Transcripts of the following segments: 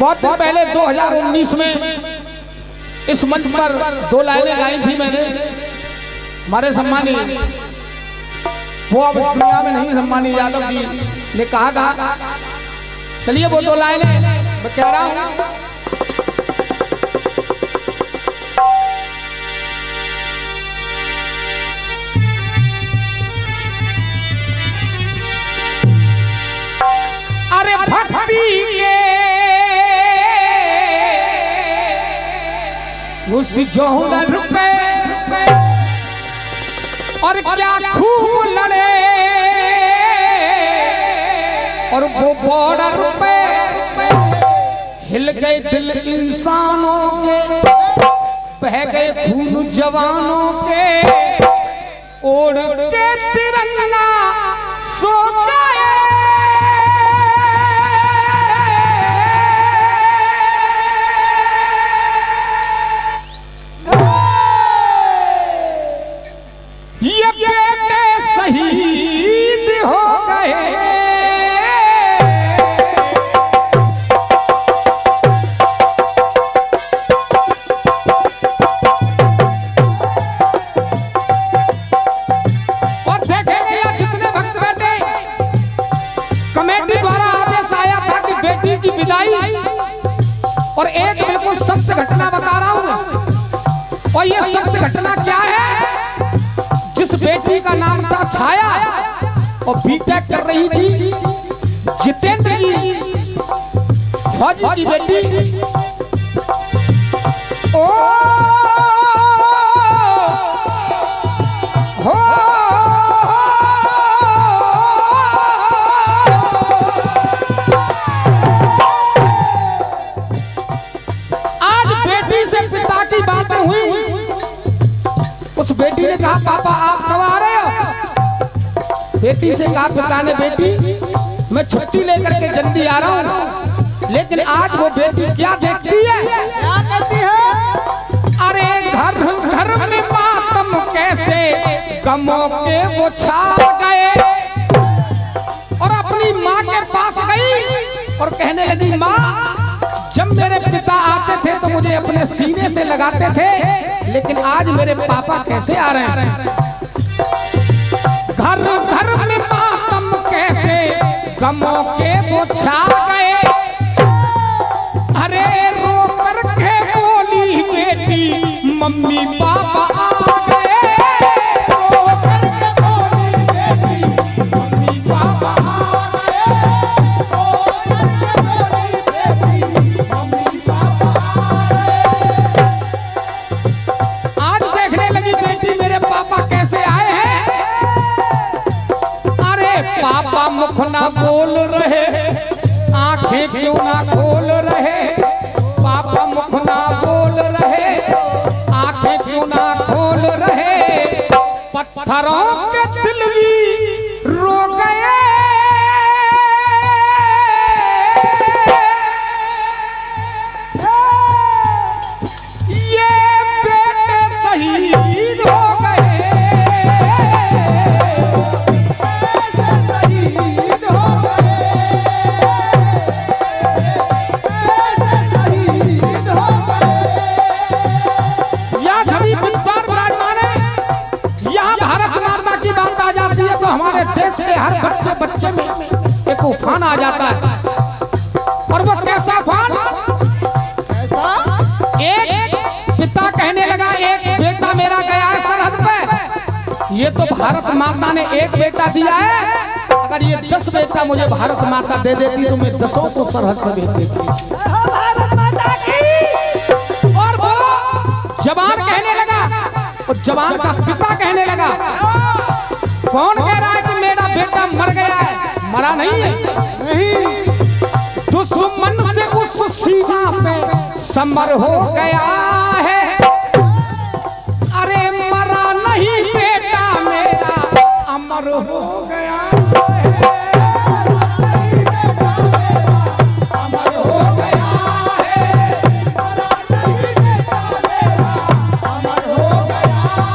बहुत दिन पहले 2019 में इस मंच पर 2 लाइनें गाई थी मैंने। हमारे सम्मानी वो अब दुनिया में नहीं, सम्मानी यादव जी ने कहा था, चलिए वो 2 लाइनें मैं कह रहा हूं। अरे भक्ति के उस जौहर पे और क्या खूब लड़े और वो बॉर्डर पे हिल गए दिल इंसानों के, बह गए खून जवानों के, ओढ़ के तिरंगा सो गए। ये बेटे शहीद हो गए। और देखेंगे या जितने भक्त बेटे, कमेटी द्वारा आदेश आया था कि बेटी की विदाई, और एक बिल्कुल सत्य घटना बता रहा हूं। और ये सत्य घटना क्या है? जिस बेटी का नाम था छाया और बीटेक कर रही थी, जितेंद्र की फौजी की बेटी, ओ हो आज बेटी से पिता की बातें हुई। उस बेटी ने कहा, पापा आप कब आ रहे हो? बेटी से कहा पिता ने, बेटी मैं छुट्टी लेकर के जल्दी आ रहा हूँ। लेकिन आज वो बेटी क्या देखती है? क्या कहती है? अरे घर घर में मातम कैसे गमों के वो छा गए, और अपनी माँ के पास गई और कहने लगी, माँ जब मेरे पिता आते थे तो मुझे अपने सीने से लगाते थे, लेकिन आज मेरे पापा कैसे आ रहे हैं? घर घर में मातम कैसे गमों के वो छा गए। अरे रो कर के बोली बेटी, मम्मी पापा आ गए। रो कर के बोली बेटी, मम्मी पापा आ गए। रो कर के बोली बेटी, मम्मी पापा आ गए। आज देखने लगी बेटी मेरे पापा कैसे आए हैं। अरे पापा मुख ना बोल रहे, आंखें क्यों ना खोल रहे। पापा मुख ना बोल रहे, आंखें क्यों ना खोल रहे। पत्थरों के दिल भी रो गए। ये बेटे शहीद हो गए। शहीद हो गए। शहीद हो गए। या छवि विद्वान विराजमान है। यहाँ भारत माता की बात आ जाती है तो हमारे देश के हर बच्चे बच्चे में एक उफान आ जाता है। और वो कैसा उफान? एक पिता कहने लगा, एक बेटा मेरा गया है सरहद पे। ये तो भारत माता ने एक बेटा दिया है, अगर ये 10 बेटा मुझे भारत माता दे देती तो मैं 10 को सरहद पर भेज देती। भारत माता की। और वो जवान कहने लगा, और जवान का पिता कहने लगा, कौन कह रहा है कि मेरा बेटा मर गया है? मरा नहीं है। नहीं, दुश्मन से उस सीमा पे समर हो गया है। अरे मरा नहीं बेटा मेरा, अमर हो गया है। अमर हो गया है। अमर हो गया है।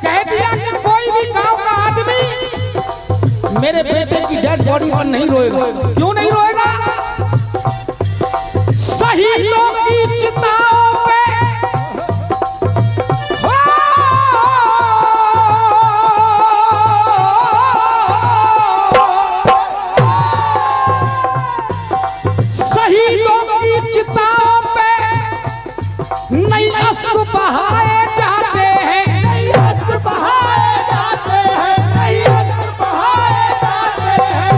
कह दिया कि कोई भी गांव का आदमी मेरे बेटे की डेड बॉडी पर नहीं रोएगा। क्यों नहीं रोएगा? शहीदों की चिताओं पे नई अश्क बहाए जाते हैं, नई अश्क बहाए जाते हैं, नई अश्क बहाए जाते हैं।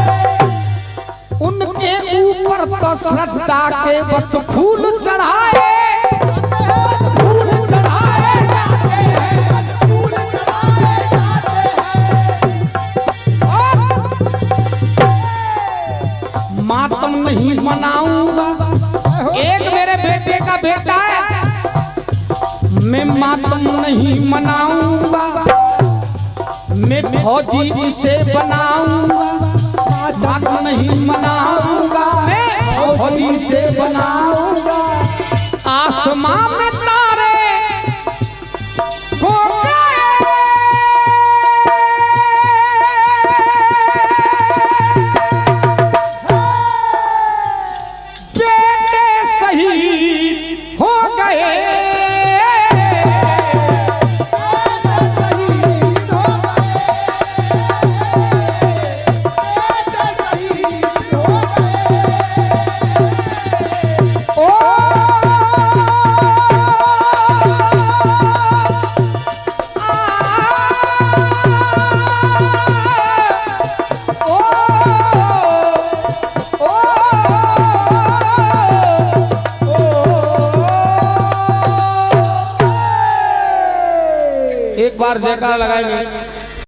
उनके ऊपर तो श्रद्धा के बस फूल चढ़ाए, फूल चढ़ाए जाते हैं, फूल चढ़ाए जाते हैं। मातम नहीं मनाऊंगा, एक मेरे बेटे का बेटा है, मैं मातम नहीं मनाऊंगा, मैं फौजी से बनाऊंगा, मातम नहीं मनाऊंगा, मैं फौजी से बनाऊंगा। आसमां में तारे हो गए, बेटे शहीद हो गए, एक बार जयकारा लगाएंगे।